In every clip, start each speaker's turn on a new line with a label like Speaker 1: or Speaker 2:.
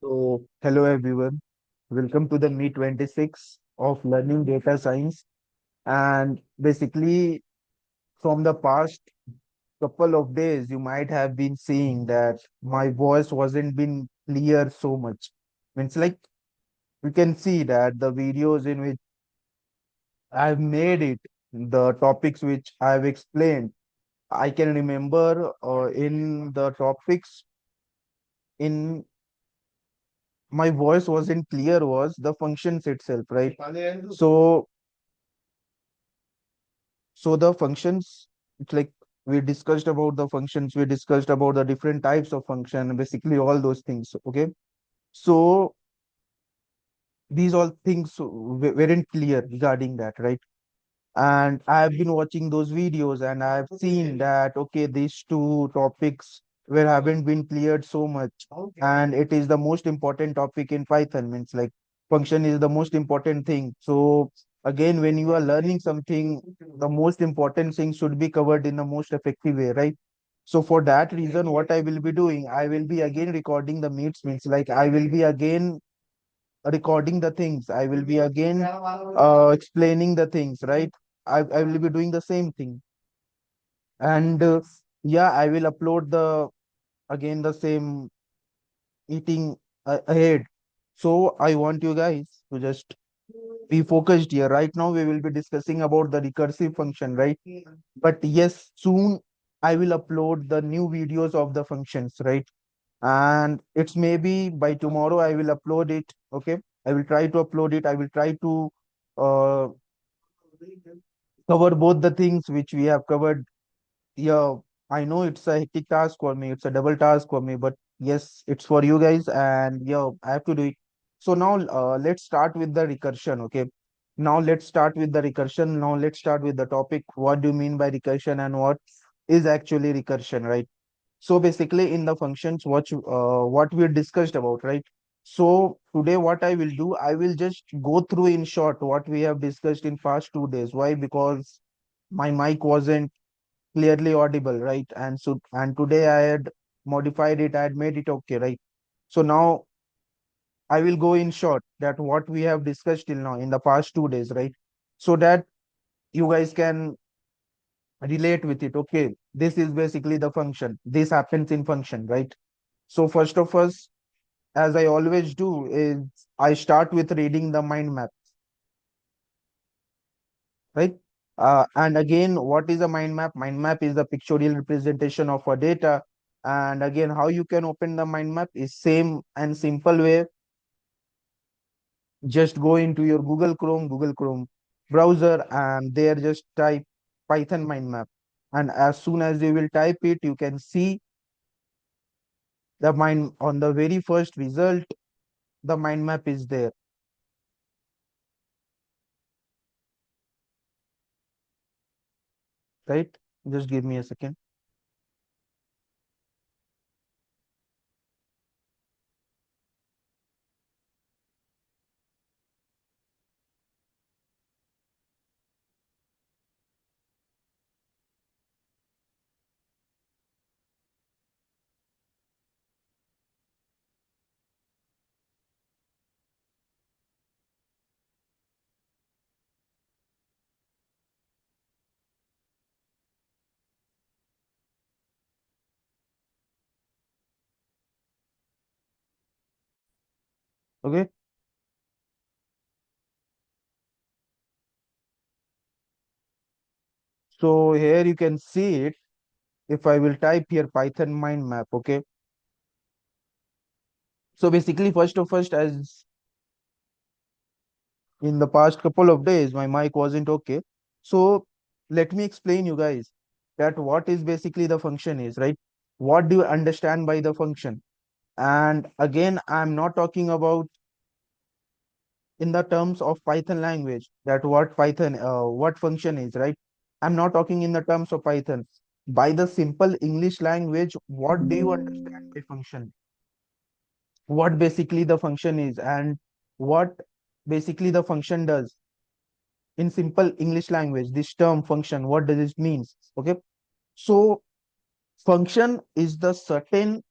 Speaker 1: So, hello everyone. Welcome to the Me 26 of Learning Data Science. And basically, from the past couple of days, you might have been seeing that my voice wasn't been clear so much. It's like we can see that the videos in which I've made it, the topics which I've explained, I can remember in the topics in my voice wasn't clear was the functions itself, right? So So the functions, it's like we discussed about the functions, we discussed about the different types of function, basically all those things. Okay. So these all things weren't clear regarding that, right? And I've been watching those videos and I've seen that okay, these two topics were haven't been cleared so much, and it is the most important topic in Python. Means like function is the most important thing. So again, when you are learning something, the most important thing should be covered in the most effective way, right? So for that reason, what I will be doing, I will be again recording the meets. Means like I will be again recording the things. I will be again explaining the things, right? I will be doing the same thing. And yeah, I will upload the again the same eating ahead. So I want you guys to just be focused here. Right now, we will be discussing about the recursive function, right? But yes, soon I will upload the new videos of the functions, right? And it's maybe by tomorrow I will upload it. Okay, I will try to upload it. I will try to uh, cover both the things which we have covered. Yeah, I know it's a hectic task for me, it's a double task for me, but yes, it's for you guys, and yeah, I have to do it. So now let's start with the recursion. Okay, now let's start with the recursion. Now let's start with the topic, what do you mean by recursion and what is actually recursion, right? So basically, in the functions, what we discussed about, right? So today, what I will do, I will just go through in short what we have discussed in past 2 days. Why? Because my mic wasn't clearly audible, right? And today I had modified it, I had made it okay, right? So now I will go in short that what we have discussed till now in the past 2 days, right? So that you guys can relate with it. Okay, this is basically the function. This happens in function, right? So first of us, as I always do, is I start with reading the mind map, right? And again, what is a mind map? Mind map is the pictorial representation of a data. And again, how you can open the mind map is same and simple way. Just go into your Google Chrome browser, and there just type Python mind map. And as soon as you will type it, you can see the mind on the very first result, the mind map is there, right? Just give me a second. Okay. So here you can see it. If I will type here Python mind map, okay. So basically, first, as in the past couple of days, my mic wasn't okay. So let me explain you guys that what is basically the function is, right? What do you understand by the function? And again, I'm not talking about in the terms of Python language that what function is, right? I'm not talking in the terms of Python. By the simple English language, what do you understand by function? What basically the function is and what basically the function does in simple English language. This term function, what does it means? Okay, so function is the certain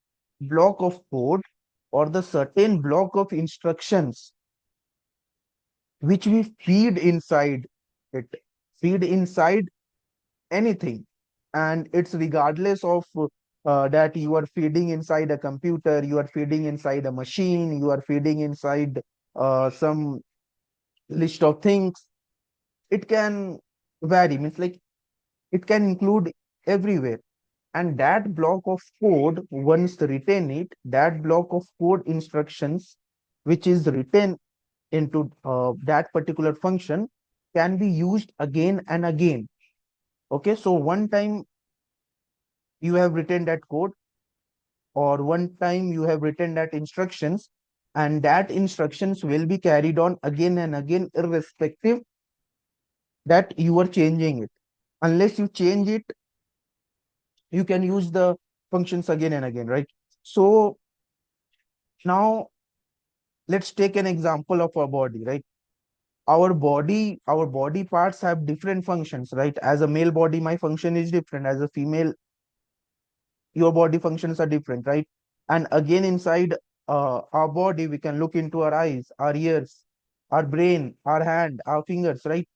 Speaker 1: block of code or the certain block of instructions which we feed inside it, feed inside anything. And it's regardless of that you are feeding inside a computer, you are feeding inside a machine, you are feeding inside some list of things. It can vary, means like it can include everywhere. And that block of code, once written it, that block of code instructions which is written into that particular function can be used again and again. Okay, so one time you have written that code, or one time you have written that instructions, and that instructions will be carried on again and again, irrespective that you are changing it. Unless you change it, you can use the functions again and again, right? So now let's take an example of our body, right? Our body parts have different functions, right? As a male body, my function is different. As a female, your body functions are different, right? And again, inside our body, we can look into our eyes, our ears, our brain, our hand, our fingers, right?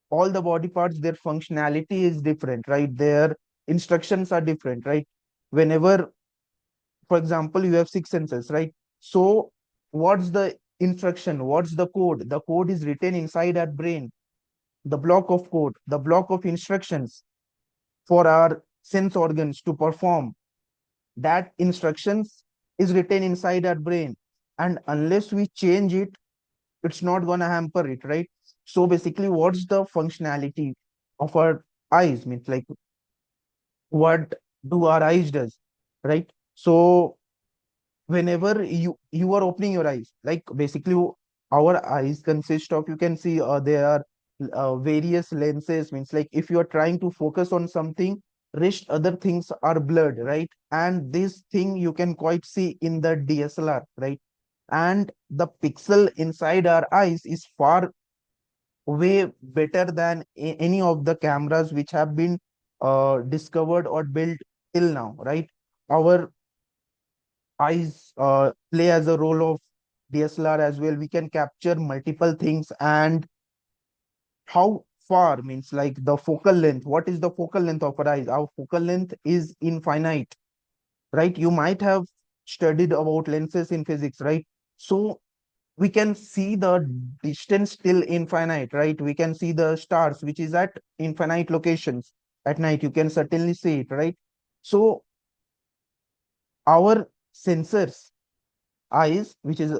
Speaker 1: All the body parts, their functionality is different, right? Their instructions are different, right? Whenever, for example, you have six senses, right? So what's the instruction, what's the code? The code is written inside our brain. The block of code, the block of instructions for our sense organs to perform, that instructions is written inside our brain. And unless we change it, it's not going to hamper it, right? So basically, what's the functionality of our eyes? Means like, what do our eyes does, right? So whenever you are opening your eyes, like basically our eyes consist of, you can see there are various lenses. Means like if you are trying to focus on something, rest other things are blurred, right? And this thing you can quite see in the DSLR, right? And the pixel inside our eyes is far way better than any of the cameras which have been discovered or built till now, right? Our eyes play as a role of DSLR as well. We can capture multiple things. And how far, means like the focal length. What is the focal length of our eyes? Our focal length is infinite, right? You might have studied about lenses in physics, right? So we can see the distance till infinite, right? We can see the stars, which is at infinite locations. At night, you can certainly see it, right? So our sensors, eyes, which is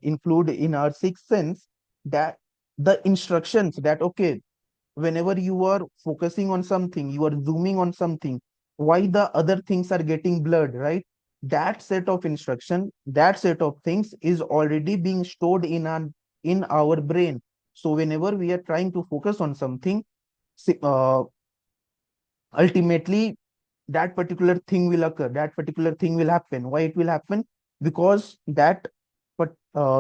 Speaker 1: include in our sixth sense, that the instructions that, okay, whenever you are focusing on something, you are zooming on something, why the other things are getting blurred, right? That set of instruction, that set of things is already being stored in our brain. So whenever we are trying to focus on something, ultimately that particular thing will occur, that particular thing will happen. Why it will happen? Because that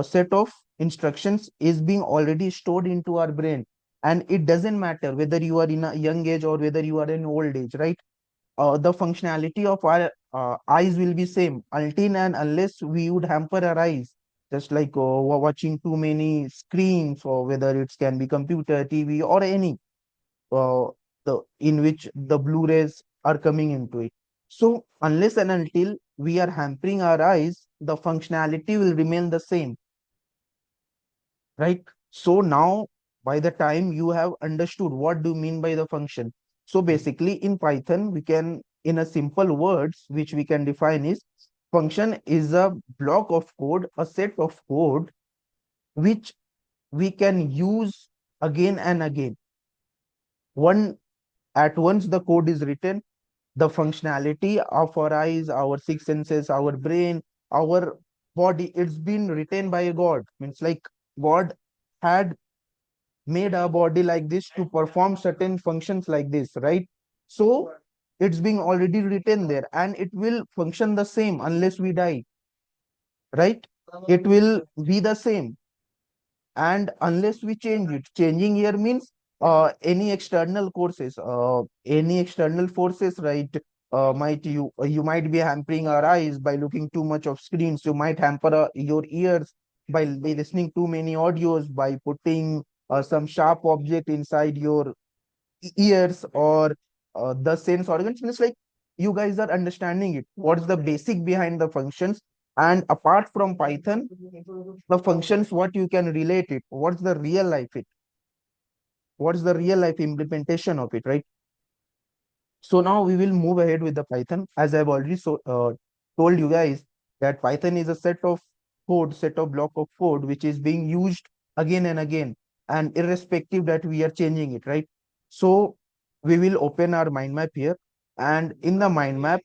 Speaker 1: set of instructions is being already stored into our brain. And it doesn't matter whether you are in a young age or whether you are in old age, right? The functionality of our eyes will be same until and unless we would hamper our eyes, just like watching too many screens, or whether it can be computer, TV, or any uh, the in which the Blu-rays are coming into it. So unless and until we are hampering our eyes, the functionality will remain the same, right? So now, by the time you have understood what do you mean by the function, so basically in Python, we can, in a simple words, which we can define is, function is a block of code, a set of code which we can use again and again. One at once the code is written, the functionality of our eyes, our six senses, our brain, our body, it's been written by God. Means like God had made our body like this to perform certain functions like this, right? So it's being already written there, and it will function the same unless we die, right? It will be the same. And unless we change it, changing here means any external courses, any external forces, right? might you might be hampering our eyes by looking too much of screens. You might hamper your ears by listening too many audios, by putting some sharp object inside your ears, or the sense organs. It's like you guys are understanding it. What's the basic behind the functions? And apart from Python, the functions, what you can relate it, what's the real life it, what's the real life implementation of it, right? So now we will move ahead with the Python. As I've already told you guys that Python is a set of code, set of block of code, which is being used again and again, and irrespective that we are changing it, right? So we will open our mind map here, and in the mind map,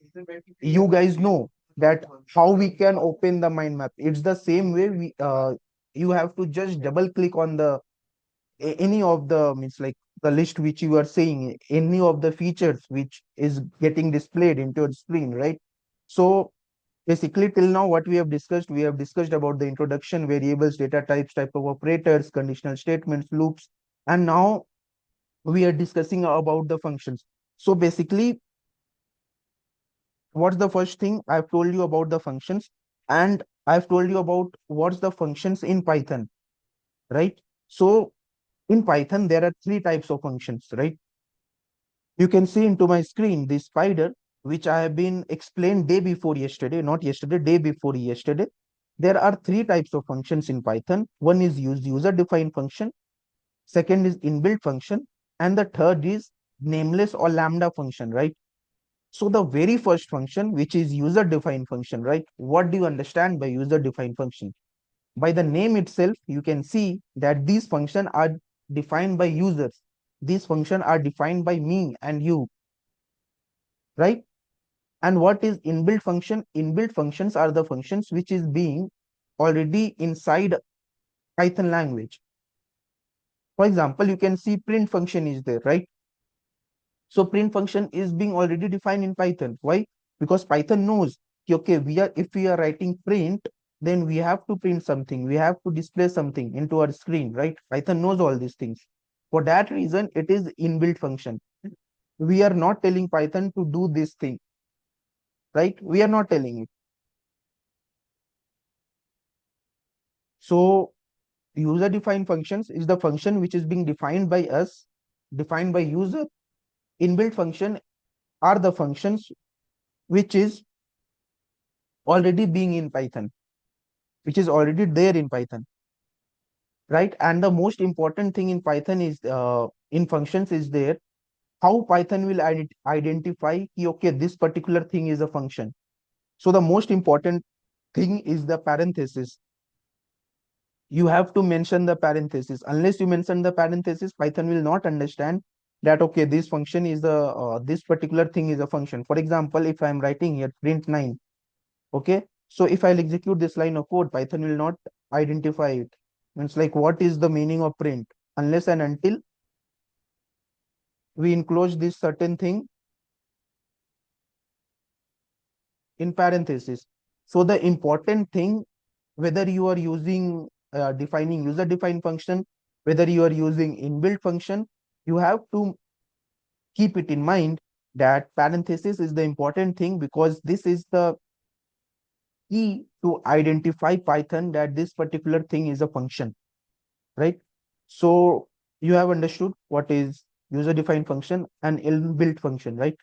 Speaker 1: you guys know that how we can open the mind map. It's the same way you have to just double click on the any of the means like the list which you are saying, any of the features which is getting displayed into your screen, right? So basically till now what we have discussed about the introduction, variables, data types, type of operators, conditional statements, loops, and now we are discussing about the functions. So basically, what's the first thing? I've told you about the functions, and I've told you about what's the functions in Python, right? So in Python, there are three types of functions, right? You can see into my screen this spider, which I have been explained day before yesterday, not yesterday, day before yesterday. There are three types of functions in Python. One is user-defined function, second is inbuilt function, and the third is nameless or lambda function, right? So the very first function, which is user-defined function, right? What do you understand by user-defined function? By the name itself, you can see that these functions are defined by users. These functions are defined by me and you, right? And what is inbuilt function? Inbuilt functions are the functions which is being already inside Python language. For example, you can see print function is there, right? So print function is being already defined in Python. Why? Because Python knows, okay, if we are writing print, then we have to print something. We have to display something into our screen, right? Python knows all these things. For that reason, it is inbuilt function. We are not telling Python to do this thing, right? We are not telling it. So user defined functions is the function which is being defined by us, defined by user. Inbuilt function are the functions which is already being in Python, which is already there in Python, right? And the most important thing in Python is in functions is there how Python will identify okay, this particular thing is a function. So the most important thing is the parenthesis. You have to mention the parenthesis. Unless you mention the parenthesis, Python will not understand that okay, this function is a this particular thing is a function. For example, if I'm writing here print 9, okay, so if I'll execute this line of code, Python will not identify it. It's like what is the meaning of print unless and until we enclose this certain thing in parenthesis. So the important thing, whether you are using defining user defined function, whether you are using inbuilt function, you have to keep it in mind that parenthesis is the important thing, because this is the key to identify Python that this particular thing is a function, right? So you have understood what is user defined function and inbuilt function, right?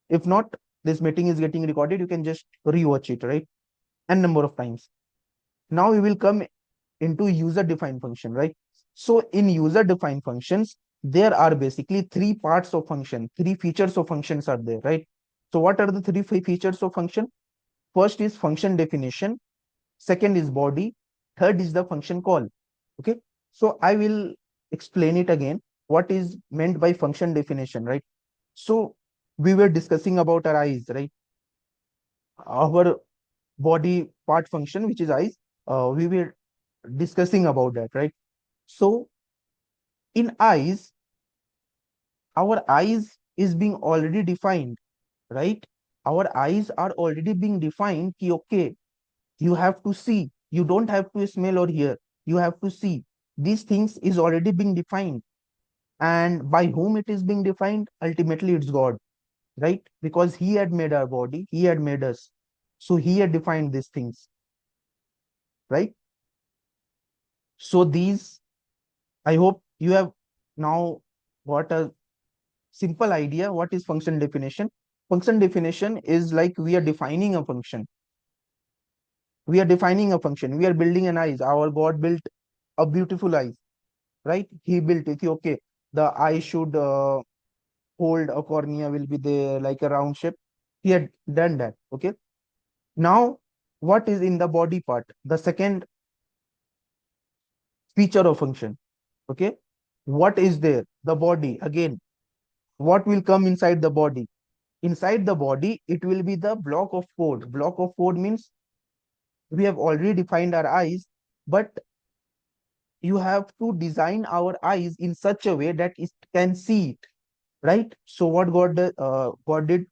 Speaker 1: If not, this meeting is getting recorded, you can just rewatch it, right? And number of times. Now we will come into user defined function, right? So in user defined functions, there are basically three parts of function, three features of functions are there, right? So what are the three features of function? First is function definition, second is body, third is the function call. Okay, so I will explain it again. What is meant by function definition, right? So we were discussing about our eyes, right? Our body part function, which is eyes, we were discussing about that, right? So in eyes, our eyes is being already defined, right? Our eyes are already being defined ki, okay, you have to see, you don't have to smell or hear, you have to see. These things is already being defined. And by whom it is being defined? Ultimately, it's God, right? Because he had made our body, he had made us. So he had defined these things, right? So these, I hope you have now got a simple idea what is function definition. Function definition is like we are defining a function. We are defining a function. We are building an eyes. Our God built a beautiful eyes, right? He built it. Okay, the eye should hold a cornea will be there like a round shape. He had done that. Okay. Now, what is in the body part? The second feature of function. Okay. What is there? The body. Again, what will come inside the body? Inside the body, it will be the block of code. Block of code means we have already defined our eyes, but you have to design our eyes in such a way that it can see it, right? So what God did,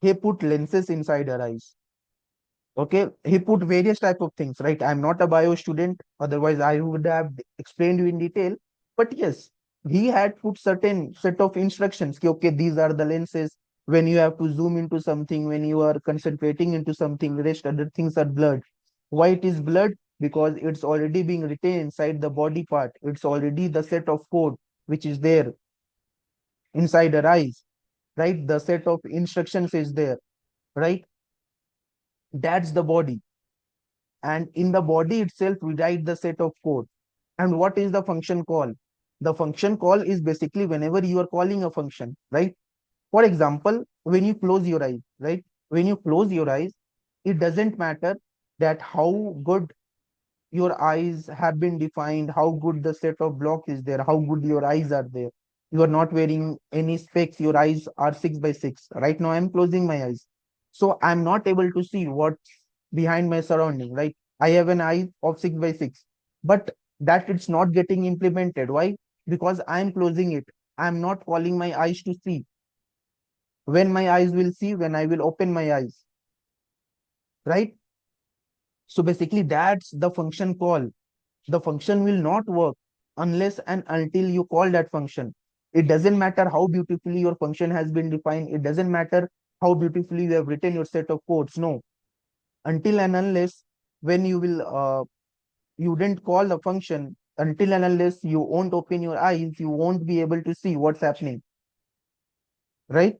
Speaker 1: he put lenses inside our eyes. Okay, he put various type of things, right? I'm not a bio student, otherwise I would have explained you in detail. But yes, he had put certain set of instructions. Okay, these are the lenses. When you have to zoom into something, when you are concentrating into something, rest other things are blurred. Why it is blurred? Because it's already being written inside the body part. It's already the set of code which is there inside our eyes, right? The set of instructions is there, right? That's the body. And in the body itself we write the set of code. And what is the function call? The function call is basically whenever you are calling a function, right? For example, when you close your eyes, right? When you close your eyes, it doesn't matter that how good your eyes have been defined, how good the set of block is there, how good your eyes are there. You are not wearing any specs, your eyes are 6 by 6. Right now, I'm closing my eyes. So I'm not able to see what's behind my surrounding, right? I have an eye of 6 by 6, but that it's not getting implemented. Why? Because I'm closing it. I'm not calling my eyes to see. When my eyes will see, when I will open my eyes, right? So basically, that's the function call. The function will not work unless and until you call that function. It doesn't matter how beautifully your function has been defined. It doesn't matter how beautifully you have written your set of codes. No, until and unless when you didn't call the function, until and unless you won't open your eyes, you won't be able to see what's happening, right?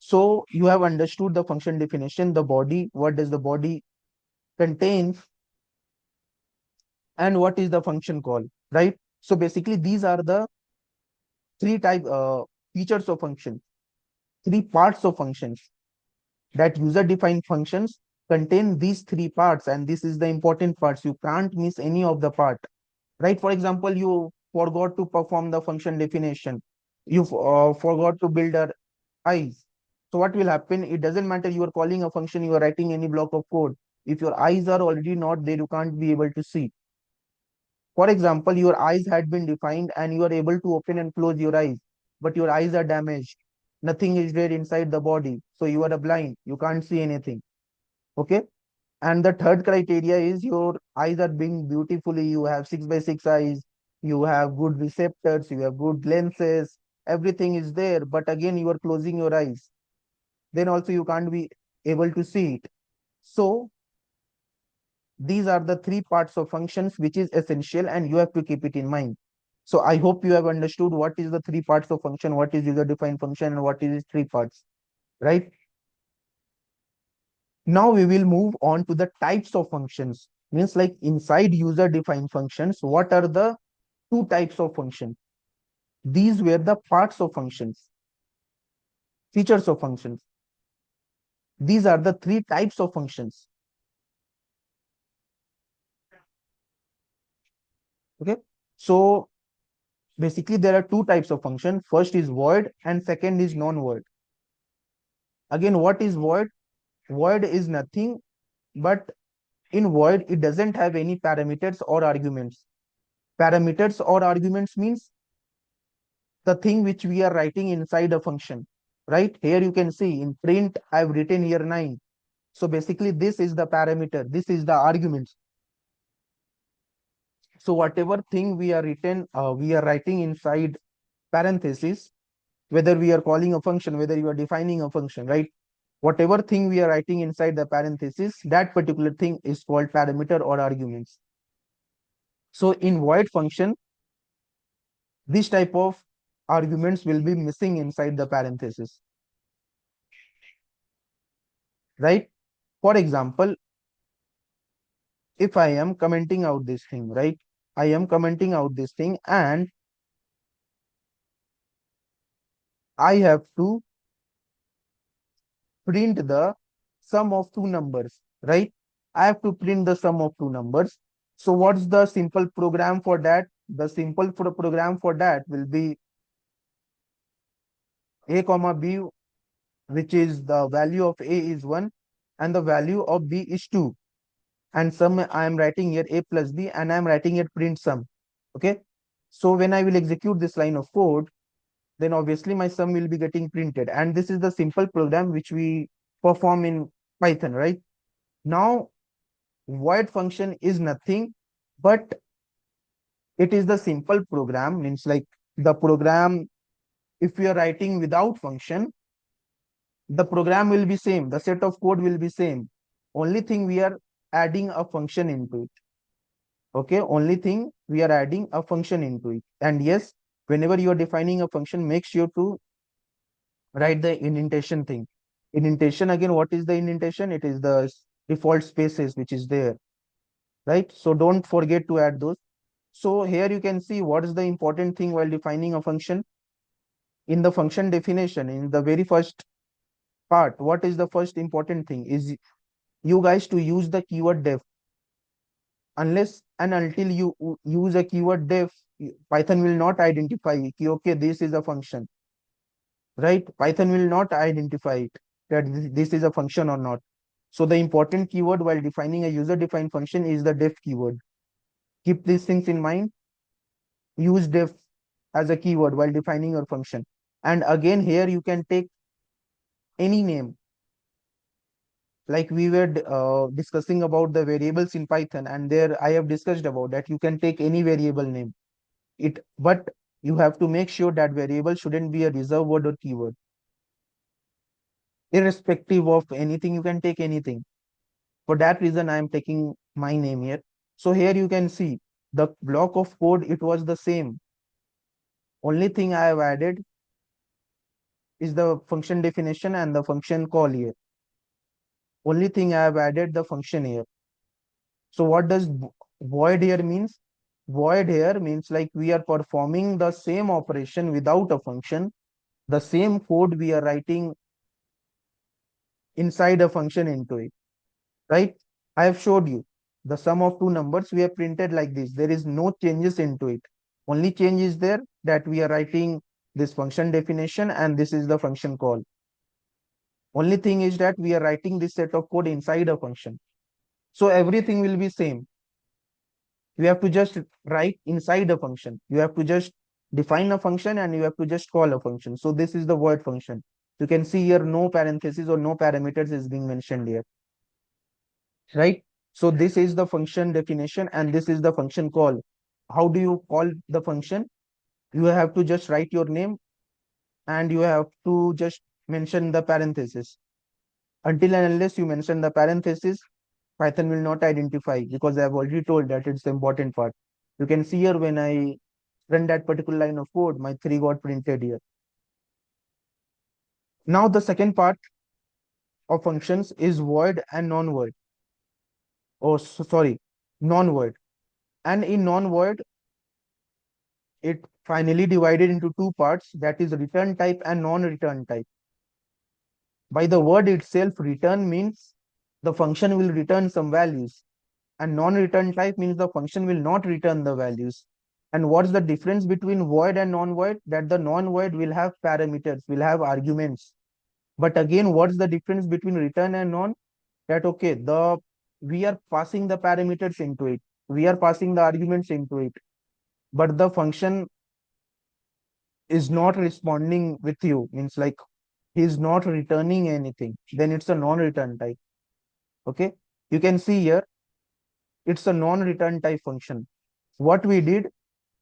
Speaker 1: So you have understood the function definition, the body, what does the body contains, and what is the function call, right? So basically, these are the three type features of function, three parts of functions. That user defined functions contain these three parts, and this is the important parts. You can't miss any of the part, right? For example, you forgot to perform the function definition. You forgot to build a eyes. So what will happen? It doesn't matter you are calling a function, you are writing any block of code. If your eyes are already not there, you can't be able to see. For example, your eyes had been defined and you are able to open and close your eyes, but your eyes are damaged. Nothing is there inside the body. So you are a blind. You can't see anything. Okay. And the third criteria is your eyes are being beautifully. You have 6 by 6 eyes. You have good receptors. You have good lenses. Everything is there. But again, you are closing your eyes. Then also you can't be able to see it. So these are the three parts of functions which is essential and you have to keep it in mind. So I hope you have understood what is the three parts of function, what is user defined function, and what is its three parts, right? Now we will move on to the types of functions. Means like inside user defined functions, what are the two types of functions? These were the parts of functions, features of functions. These are the three types of functions. Okay. So basically there are two types of function. First is void and second is non-void. Again, what is void? Void is nothing but in void, it doesn't have any parameters or arguments. Parameters or arguments means the thing which we are writing inside a function, right? Here you can see in print, I've written here 9. So basically this is the parameter. This is the arguments. So whatever thing we are writing inside parenthesis, whether we are calling a function, whether you are defining a function, right? Whatever thing we are writing inside the parenthesis, that particular thing is called parameter or arguments. So in void function, this type of arguments will be missing inside the parenthesis, right? For example, if I am commenting out this thing, right? I am commenting out this thing and I have to print the sum of two numbers, right? I have to print the sum of two numbers. So what's the simple program for that? The simple program for that will be a comma b, which is the value of a is 1 and the value of b is 2. And sum I am writing here a plus b and I am writing here print sum. Okay. So when I will execute this line of code, then obviously my sum will be getting printed. And this is the simple program which we perform in Python, right? Now, void function is nothing but it is the simple program, means like the program, if we are writing without function, the program will be same, the set of code will be same. Only thing we are adding a function into it. Okay, only thing we are adding a function into it. And yes, whenever you are defining a function, make sure to write the indentation thing. Indentation, again, what is the indentation? It is the default spaces which is there, right? So don't forget to add those. So here you can see what is the important thing while defining a function. In the function definition, in the very first part, what is the first important thing is you guys to use the keyword def. Unless and until you use a keyword def, Python will not identify, okay, this is a function, right? Python will not identify it, that this is a function or not. So the important keyword while defining a user defined function is the def keyword. Keep these things in mind. Use def as a keyword while defining your function. And again, here you can take any name. Like we were discussing about the variables in Python, and there I have discussed about that you can take any variable name. But you have to make sure that variable shouldn't be a reserved word or keyword. Irrespective of anything, you can take anything. For that reason, I am taking my name here. So here you can see the block of code, it was the same. Only thing I have added is the function definition and the function call here. Only thing I have added the function here. So what does void here means? Void here means like we are performing the same operation without a function. The same code we are writing inside a function into it, right? I have showed you the sum of two numbers we have printed like this. There is no changes into it. Only change is there that we are writing this function definition and this is the function call. Only thing is that we are writing this set of code inside a function. So everything will be same. You have to just write inside a function. You have to just define a function and you have to just call a function. So this is the void function. You can see here no parentheses or no parameters is being mentioned here, right? So this is the function definition and this is the function call. How do you call the function? You have to just write your name and you have to just mention the parenthesis. Until and unless you mention the parenthesis, Python will not identify, because I have already told that it's the important part. You can see here when I run that particular line of code, my 3 got printed here. Now the second part of functions is void and non-void. Oh, sorry, non-void. And in non-void, it finally divided into two parts, that is return type and non-return type. By the word itself, return means the function will return some values, and non-return type means the function will not return the values. And what's the difference between void and non-void? That the non-void will have parameters, will have arguments. But again, what's the difference between return and non? That okay, the we are passing the parameters into it, we are passing the arguments into it, but the function is not responding with you, means like he is not returning anything, then it's a non-return type. Okay, you can see here it's a non-return type function. What we did,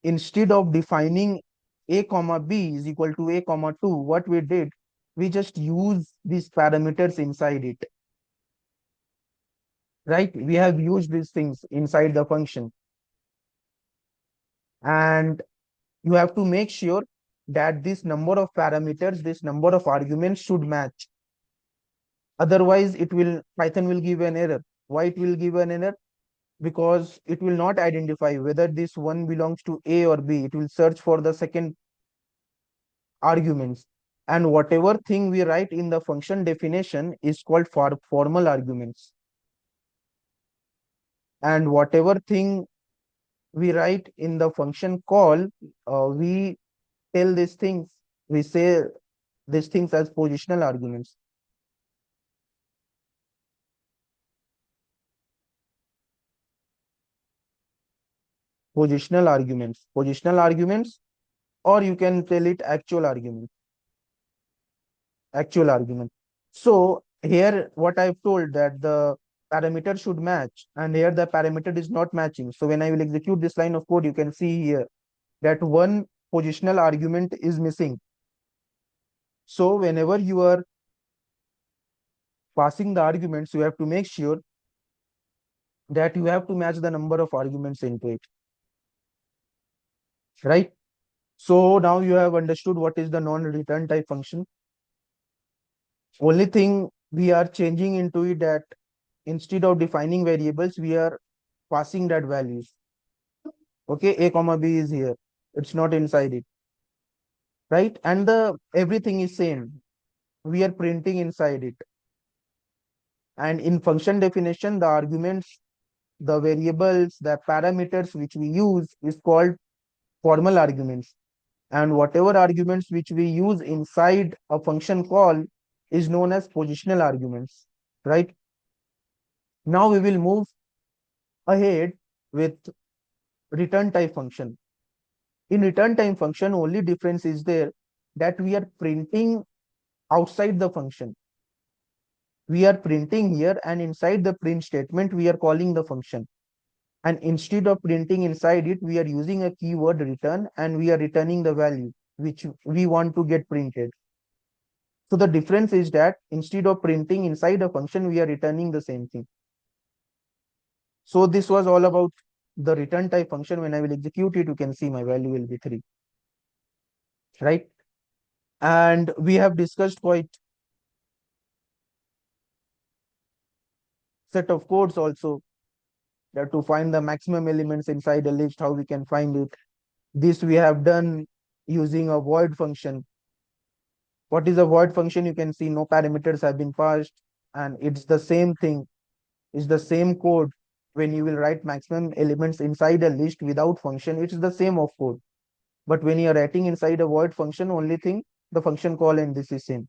Speaker 1: instead of defining a comma b is equal to a comma 2, what we did, we just use these parameters inside it, right? We have used these things inside the function, and you have to make sure that this number of parameters, this number of arguments should match. Otherwise, Python will give an error. Why it will give an error? Because it will not identify whether this one belongs to A or B. It will search for the second arguments. And whatever thing we write in the function definition is called formal arguments. And whatever thing we write in the function call, we tell these things, we say these things as positional arguments. Positional arguments, or you can tell it actual argument. So here what I've told that the parameter should match, and here the parameter is not matching. So when I will execute this line of code, you can see here that one positional argument is missing. So whenever you are passing the arguments, you have to make sure that you have to match the number of arguments into it, right? So now you have understood what is the non-return type function. Only thing we are changing into it that instead of defining variables, we are passing that values. Okay, a comma b is here. It's not inside it, right? And the everything is same. We are printing inside it. And in function definition, the arguments, the variables, the parameters which we use is called formal arguments. And whatever arguments which we use inside a function call is known as positional arguments, right? Now we will move ahead with return type function. In return type function, only difference is there that we are printing outside the function. We are printing here, and inside the print statement, we are calling the function. And instead of printing inside it, we are using a keyword return, and we are returning the value which we want to get printed. So the difference is that instead of printing inside a function, we are returning the same thing. So this was all about the return type function. When I will execute it, you can see my value will be 3, right? And we have discussed quite set of codes also, that to find the maximum elements inside a list, how we can find it. This we have done using a void function. What is a void function? You can see no parameters have been passed, and it's the same thing. It's the same code. When you will write maximum elements inside a list without function, it's the same of code. But when you are writing inside a void function, only thing the function call and this is same.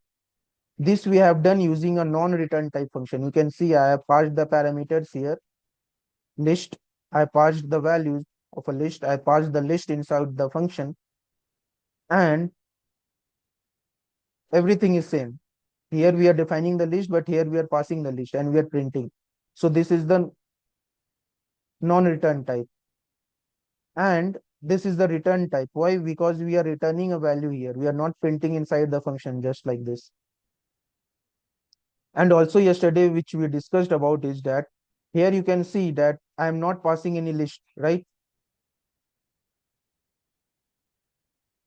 Speaker 1: This we have done using a non-return type function. You can see I have passed the parameters here. List, I passed the values of a list. I passed the list inside the function, and everything is same. Here we are defining the list, but here we are passing the list and we are printing. So this is the non-return type. And this is the return type. Why? Because we are returning a value here. We are not printing inside the function just like this. And also yesterday, which we discussed about, is that here you can see that I am not passing any list, right?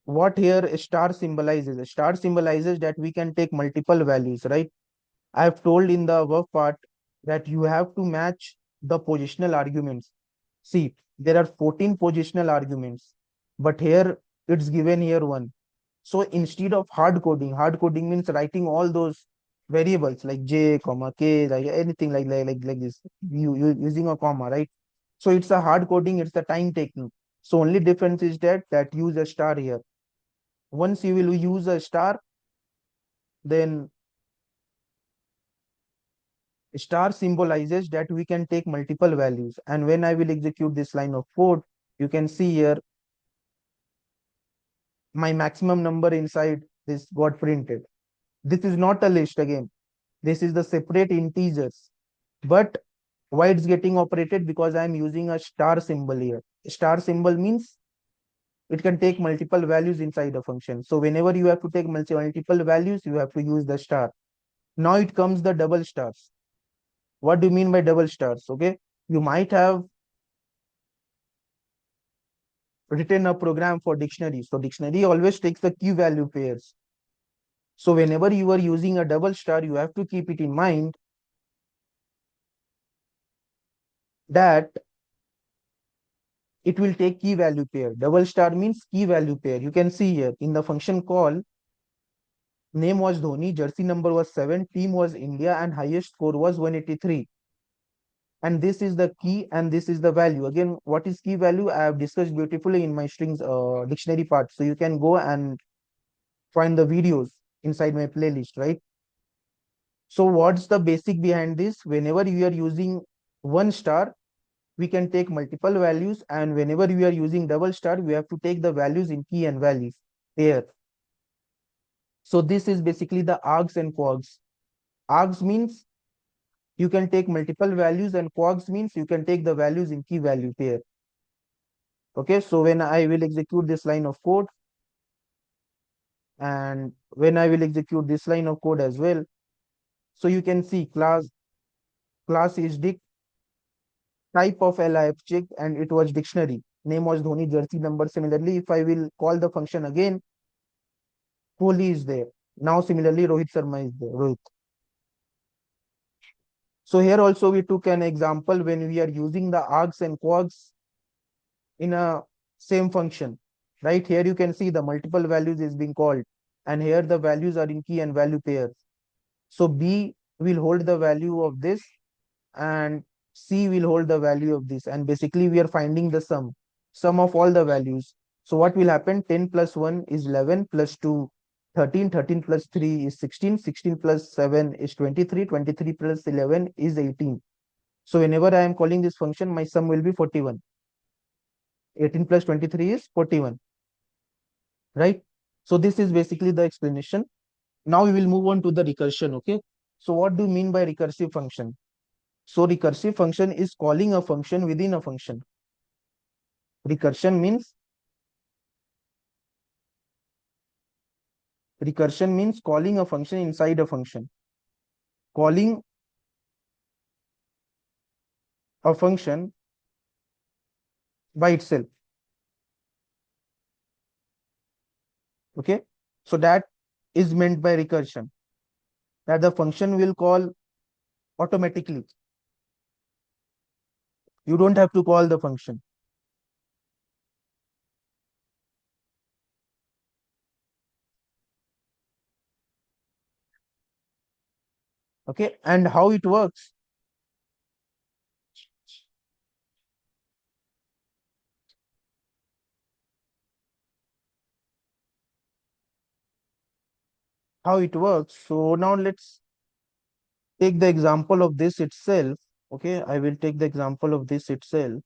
Speaker 1: What here star symbolizes? A star symbolizes that we can take multiple values, right? I have told in the above part that you have to match the positional arguments. See, there are 14 positional arguments, but here it's given here one. So instead of hard coding means writing all those variables like j, comma, k, like anything like this, you using a comma, right? So it's a hard coding, it's the time taking. So only difference is that use a star here. Once you will use a star, then star symbolizes that we can take multiple values. And when I will execute this line of code, you can see here my maximum number inside this got printed. This is not a list again. This is the separate integers. But why it's getting operated? Because I'm using a star symbol here. Star symbol means it can take multiple values inside a function. So whenever you have to take multiple values, you have to use the star. Now it comes the double stars. What do you mean by double stars? Okay, you might have written a program for dictionary. So dictionary always takes the key value pairs. So whenever you are using a double star, you have to keep it in mind that it will take key value pair. Double star means key value pair. You can see here in the function call, name was Dhoni, jersey number was 7, team was India, and highest score was 183. And this is the key and this is the value. Again, what is key value? I have discussed beautifully in my strings dictionary part. So you can go and find the videos inside my playlist, right? So what's the basic behind this? Whenever you are using one star, we can take multiple values, and whenever we are using double star, we have to take the values in key and values pair. So this is basically the args and quags. Args means you can take multiple values, and quags means you can take the values in key value pair. Okay, so when I will execute this line of code, and when I will execute this line of code as well, so you can see class is dict, type of L I have checked, and it was dictionary. Name was Dhoni, jersey number. Similarly, if I will call the function again, Kohli is there. Now similarly, Rohit Sharma is there. Rohit. So here also we took an example when we are using the args and quags in a same function. Right here you can see the multiple values is being called, and here the values are in key and value pairs. So B will hold the value of this, and C will hold the value of this, and basically we are finding the sum of all the values. So what will happen? 10 plus 1 is 11, plus 2 13, 13 plus 3 is 16, 16 plus 7 is 23, 23 plus 11 is 18. So whenever I am calling this function, my sum will be 41. 18 plus 23 is 41, right? So this is basically the explanation. Now we will move on to the recursion. Okay, so what do you mean by recursive function? So recursive function is calling a function within a function. Recursion means calling a function inside a function. Calling a function by itself. Okay, so that is meant by recursion, that the function will call automatically. You don't have to call the function. Okay, and how it works? How it works? So now let's take the example of this itself. Okay, I will take the example of this itself,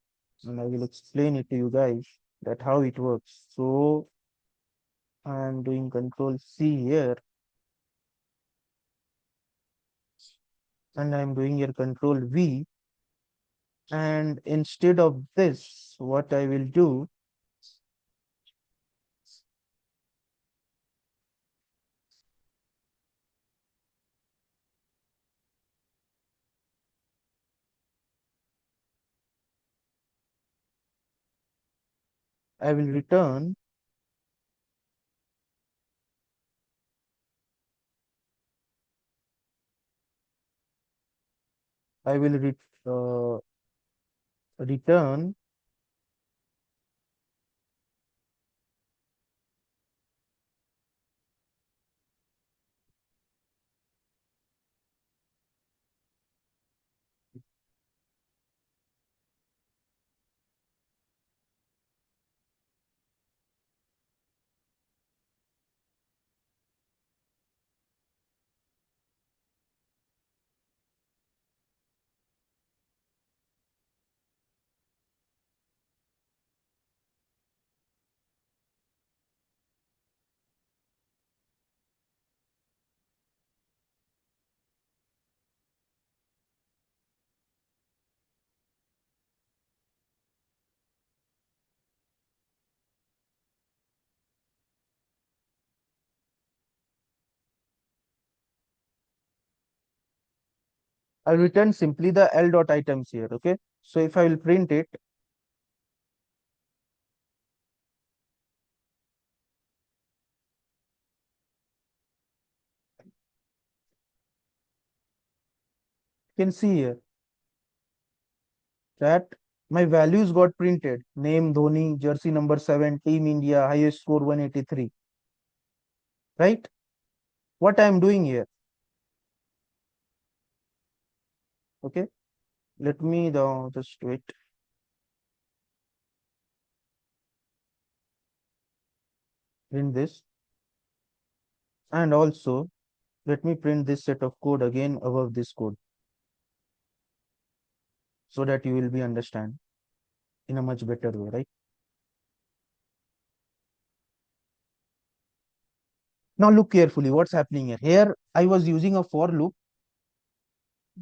Speaker 1: and I will explain it to you guys that how it works. So I am doing control C here, and I am doing here control V. And instead of this, what I will do, I will return I will uh, return I'll return simply the L dot items here. Okay. So if I will print it, you can see here that my values got printed. Name Dhoni, jersey number 7, Team India, highest score 183. Right? What I am doing here. Okay. Let me just wait. Print this. And also let me print this set of code again above this code so that you will be understand in a much better way, right? Now look carefully what's happening here. Here I was using a for loop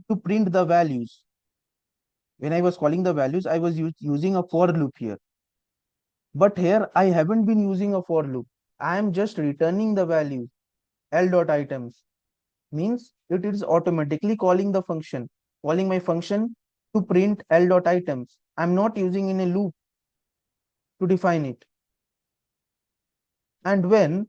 Speaker 1: to print the values. When I was calling the values, I was using a for loop here. But here I haven't been using a for loop. I am just returning the value L dot items. Means it is automatically calling the function, calling my function to print L dot items. I'm not using in a loop to define it. And when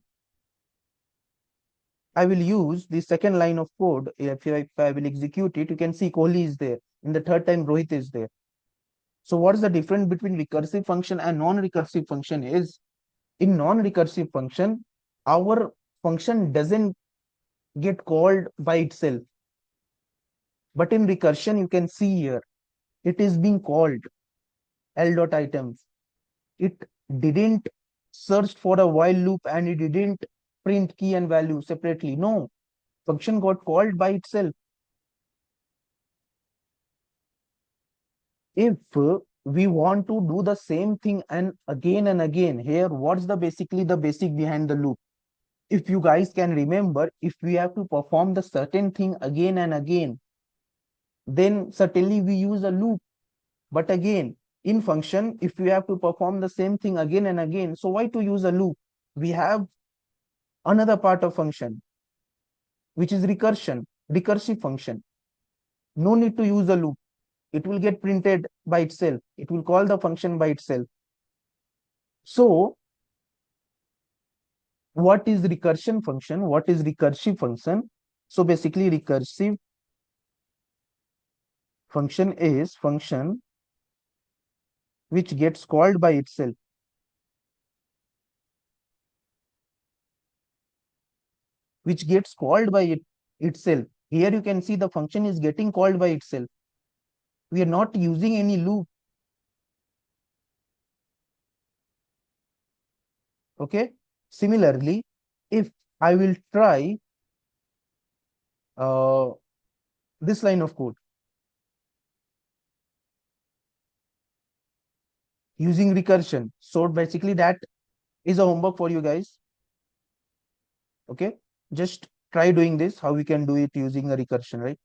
Speaker 1: I will use the second line of code, if I will execute it, you can see Kohli is there. In the third time, Rohit is there. So what is the difference between recursive function and non-recursive function is in non-recursive function, our function doesn't get called by itself. But in recursion, you can see here, it is being called L dot items. It didn't search for a while loop and it didn't print key and value separately. No, function got called by itself. If we want to do the same thing and again, here, what's the basically the basic behind the loop? If you guys can remember, if we have to perform the certain thing again and again, then certainly we use a loop. But again, in function, if we have to perform the same thing again and again, so why to use a loop? We have another part of function, which is recursive function. No need to use a loop. It will get printed by itself. It will call the function by itself. So what is recursion function? What is recursive function? So basically recursive function is function which gets called by itself, which gets called by itself. Here you can see the function is getting called by itself. We are not using any loop. Okay. Similarly, if I will try uh, this line of code using recursion, so basically that is a homework for you guys. Okay. Just try doing this, how we can do it using a recursion, right?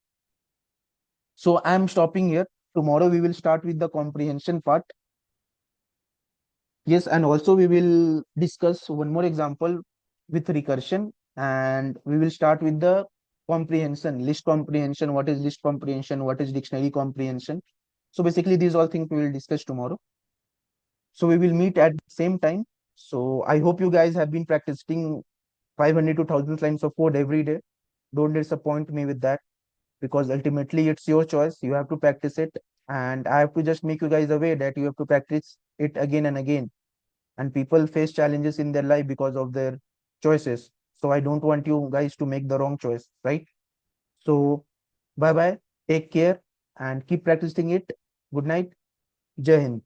Speaker 1: So I'm stopping here. Tomorrow we will start with the comprehension part. Yes, and also we will discuss one more example with recursion, and we will start with the comprehension, list comprehension. What is list comprehension? What is dictionary comprehension? So basically, these all things we will discuss tomorrow. So we will meet at the same time. So I hope you guys have been practicing 500 to 1000 lines of code every day. Don't disappoint me with that because ultimately it's your choice. You have to practice it, and I have to just make you guys aware that you have to practice it again and again. And people face challenges in their life because of their choices. So I don't want you guys to make the wrong choice, right? So bye bye, take care, and keep practicing it. Good night. Jai Hind.